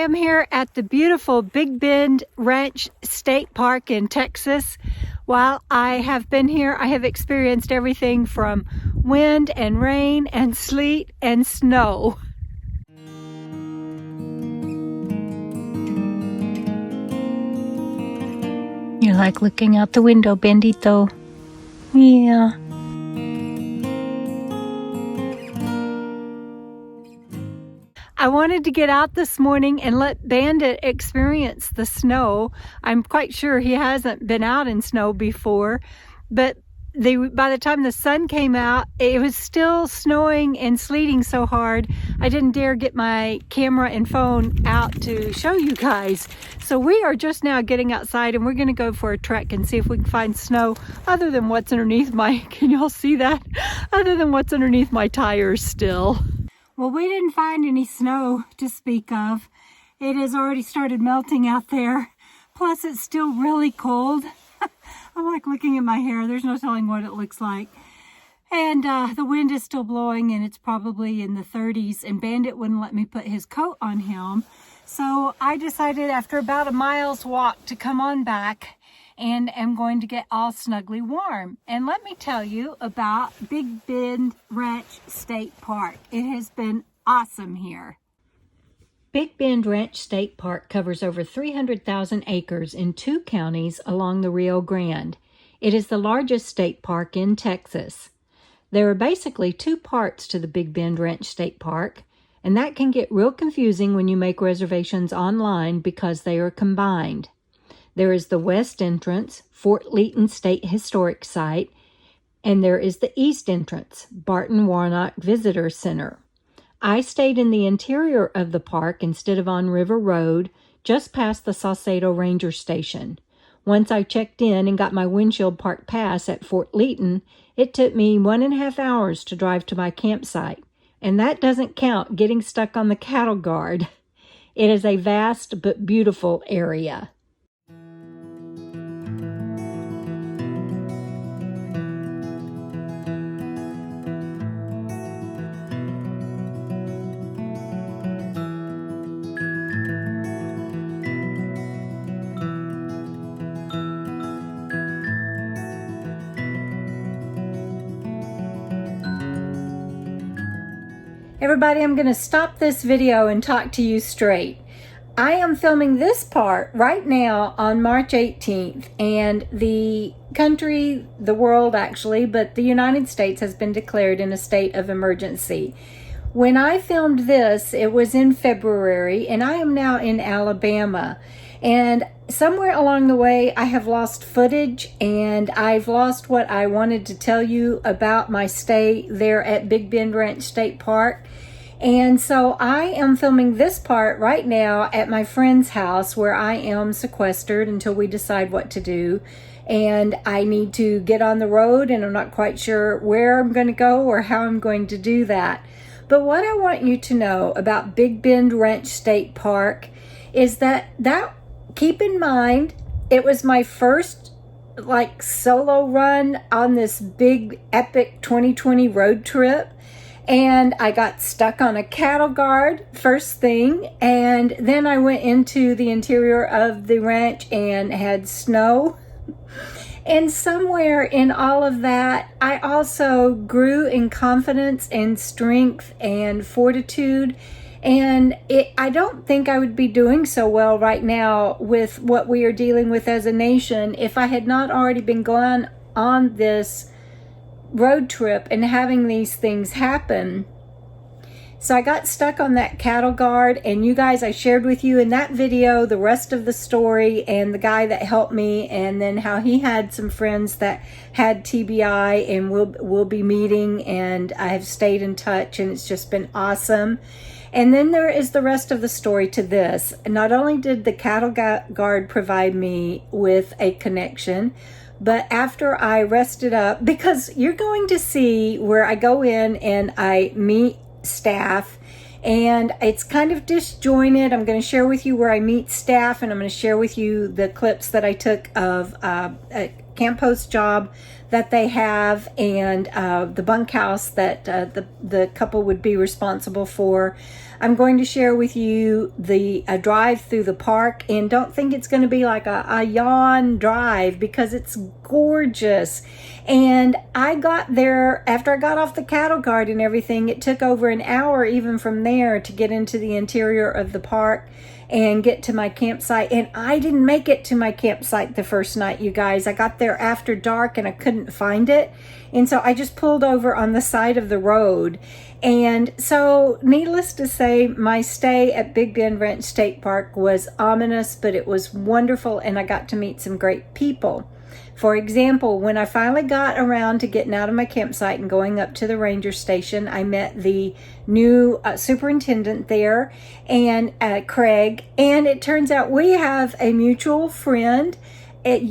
am here at the beautiful Big Bend Ranch State Park in Texas. While I have been here, I have experienced everything from wind and rain and sleet and snow. You like looking out the window, Bendito? Yeah. I wanted to get out this morning and let Bandit experience the snow. I'm quite sure he hasn't been out in snow before, but by the time the sun came out, it was still snowing and sleeting so hard, I didn't dare get my camera and phone out to show you guys. So we are just now getting outside and we're gonna go for a trek and see if we can find snow other than what's underneath my, can y'all see that? Other than what's underneath my tires still. Well, we didn't find any snow to speak of. It has already started melting out there. Plus, it's still really cold. I'm like looking at my hair. There's no telling what it looks like. And the wind is still blowing and it's probably in the 30s. And Bandit wouldn't let me put his coat on him. So I decided after about a mile's walk to come on back and am going to get all snugly warm. And let me tell you about Big Bend Ranch State Park. It has been awesome here. Big Bend Ranch State Park covers over 300,000 acres in 2 counties along the Rio Grande. It is the largest state park in Texas. There are basically 2 parts to the Big Bend Ranch State Park, and that can get real confusing when you make reservations online because they are combined. There is the west entrance, Fort Leaton State Historic Site, and there is the east entrance, Barton Warnock Visitor Center. I stayed in the interior of the park instead of on River Road, just past the Sauceda Ranger Station. Once I checked in and got my windshield park pass at Fort Leaton, it took me 1.5 hours to drive to my campsite, and that doesn't count getting stuck on the cattle guard. It is a vast but beautiful area. Everybody, I'm going to stop this video and talk to you straight. I am filming this part right now on March 18th, and the country, the world actually, but the United States has been declared in a state of emergency. When I filmed this, it was in February, and I am now in Alabama. And somewhere along the way, I have lost footage, and I've lost what I wanted to tell you about my stay there at Big Bend Ranch State Park. And so I am filming this part right now at my friend's house where I am sequestered until we decide what to do. And I need to get on the road, and I'm not quite sure where I'm going to go or how I'm going to do that. But what I want you to know about Big Bend Ranch State Park is that keep in mind, it was my first solo run on this big epic 2020 road trip. And I got stuck on a cattle guard first thing, and then I went into the interior of the ranch and had snow. And somewhere in all of that, I also grew in confidence and strength and fortitude. And I don't think I would be doing so well right now with what we are dealing with as a nation if I had not already been going on this road trip and having these things happen. So I got stuck on that cattle guard, and you guys, I shared with you in that video the rest of the story and the guy that helped me, and then how he had some friends that had TBI and we'll be meeting, and I have stayed in touch, and it's just been awesome. And then there is the rest of the story to this. Not only did the cattle guard provide me with a connection, but after I rested up, because you're going to see where I go in and I meet staff, and it's kind of disjointed. I'm going to share with you where I meet staff, and I'm going to share with you the clips that I took of a camp host job that they have, and the bunkhouse that the couple would be responsible for. I'm going to share with you the drive through the park, and don't think it's going to be like a yawn drive because it's gorgeous. And I got there after I got off the cattle guard and everything. It took over an hour even from there to get into the interior of the park and get to my campsite. And I didn't make it to my campsite the first night, you guys. I got there after dark and I couldn't find it. And so I just pulled over on the side of the road. And so needless to say, my stay at Big Bend Ranch State Park was ominous, but it was wonderful, and I got to meet some great people. For example, when I finally got around to getting out of my campsite and going up to the ranger station, I met the new superintendent there, and Craig, and it turns out we have a mutual friend,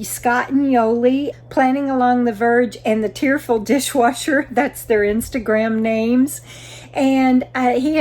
Scott and Yoli, Planning Along the Verge and the Tearful Dishwasher. That's their Instagram names. And he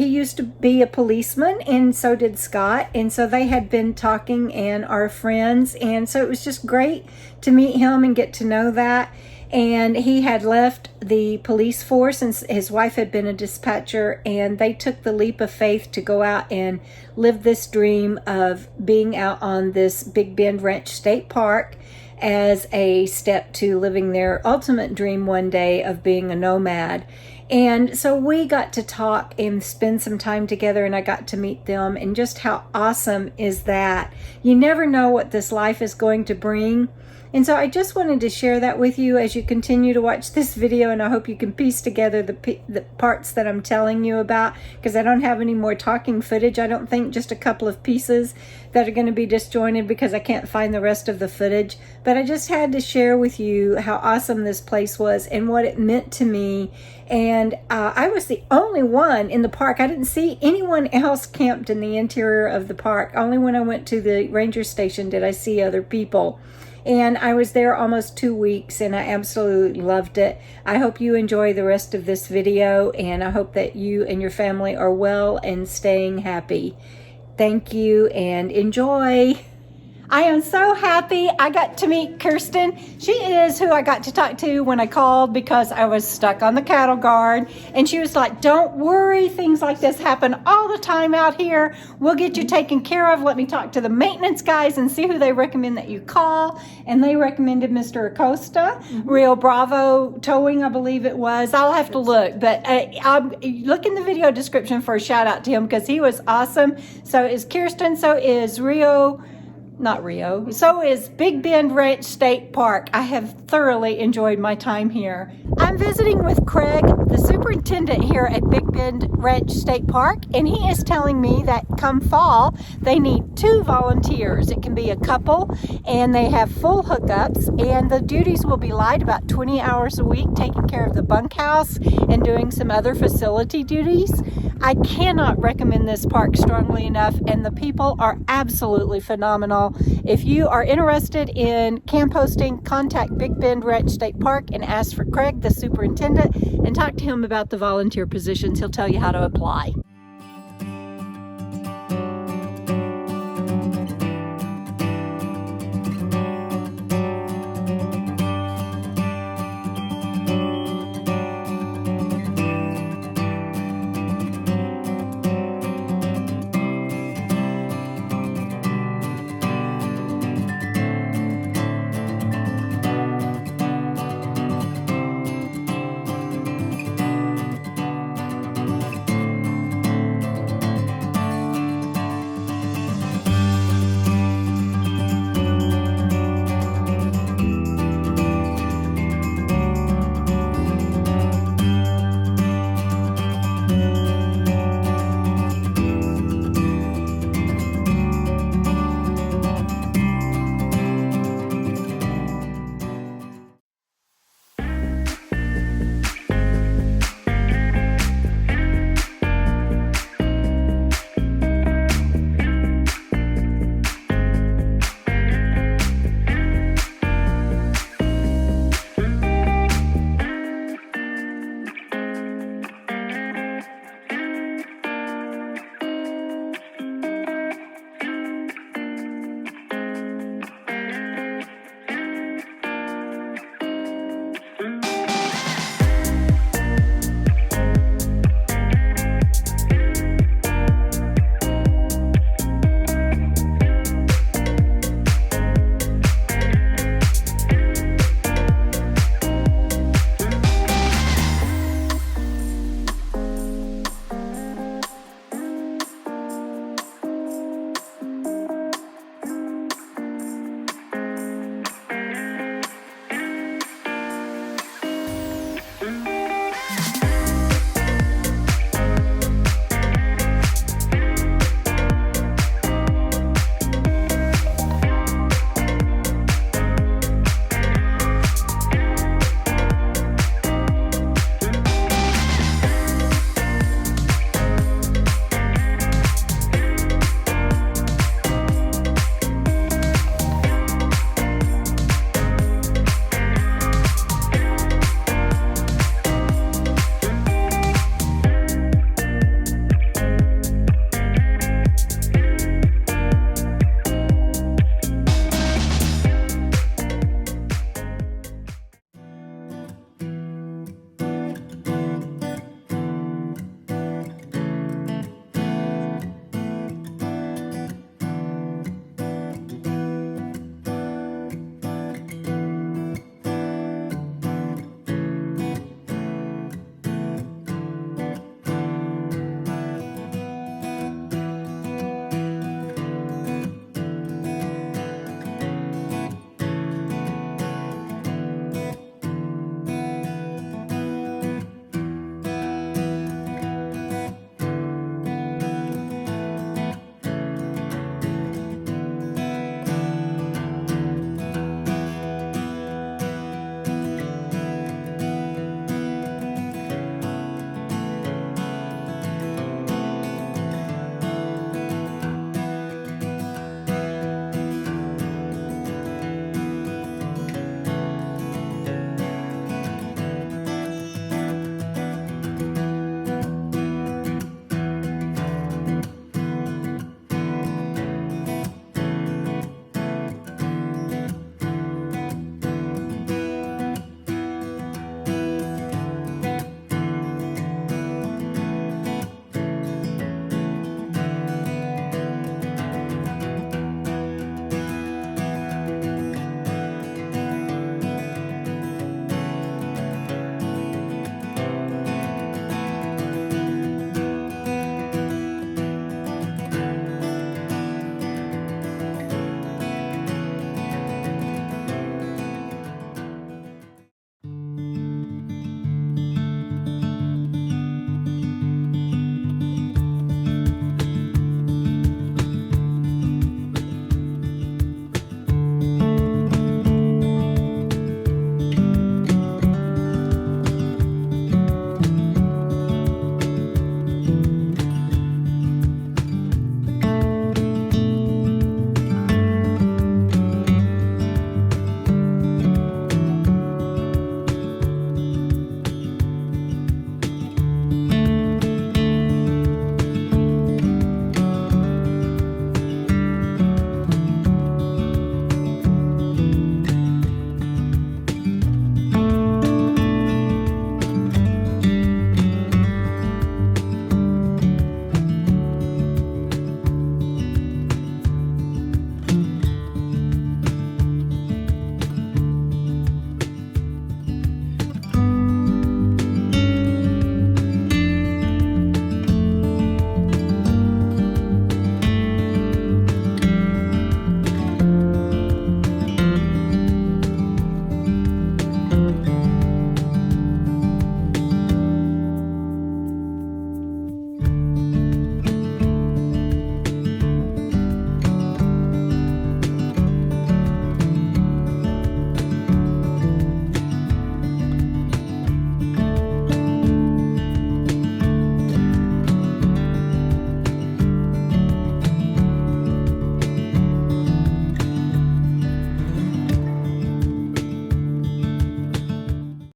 used to be a policeman, and so did Scott. And so they had been talking and are friends. And so it was just great to meet him and get to know that. And he had left the police force, and his wife had been a dispatcher, and they took the leap of faith to go out and live this dream of being out on this Big Bend Ranch State Park as a step to living their ultimate dream one day of being a nomad. And so we got to talk and spend some time together, and I got to meet them. And just how awesome is that? You never know what this life is going to bring. And so I just wanted to share that with you as you continue to watch this video, and I hope you can piece together the parts that I'm telling you about, because I don't have any more talking footage. I don't think, just a couple of pieces that are going to be disjointed because I can't find the rest of the footage. But I just had to share with you how awesome this place was and what it meant to me. And I was the only one in the park. I didn't see anyone else camped in the interior of the park. Only when I went to the ranger station did I see other people. And I was there almost 2 weeks, and I absolutely loved it. I hope you enjoy the rest of this video, and I hope that you and your family are well and staying happy. Thank you, and enjoy. I am so happy I got to meet Kirsten. She is who I got to talk to when I called because I was stuck on the cattle guard. And she was like, don't worry, things like this happen all the time out here. We'll get you taken care of. Let me talk to the maintenance guys and see who they recommend that you call. And they recommended Mr. Acosta, Rio Bravo Towing, I believe it was. I'll have to look, but look in the video description for a shout out to him because he was awesome. So is Kirsten, so is so is Big Bend Ranch State Park. I have thoroughly enjoyed my time here. I'm visiting with Craig, the superintendent here at Big Bend Ranch State Park, and he is telling me that come fall, they need 2 volunteers. It can be a couple, and they have full hookups, and the duties will be light, about 20 hours a week, taking care of the bunkhouse and doing some other facility duties. I cannot recommend this park strongly enough, and the people are absolutely phenomenal. If you are interested in camp hosting, contact Big Bend Ranch State Park and ask for Craig, the superintendent, and talk to him about the volunteer positions. He'll tell you how to apply.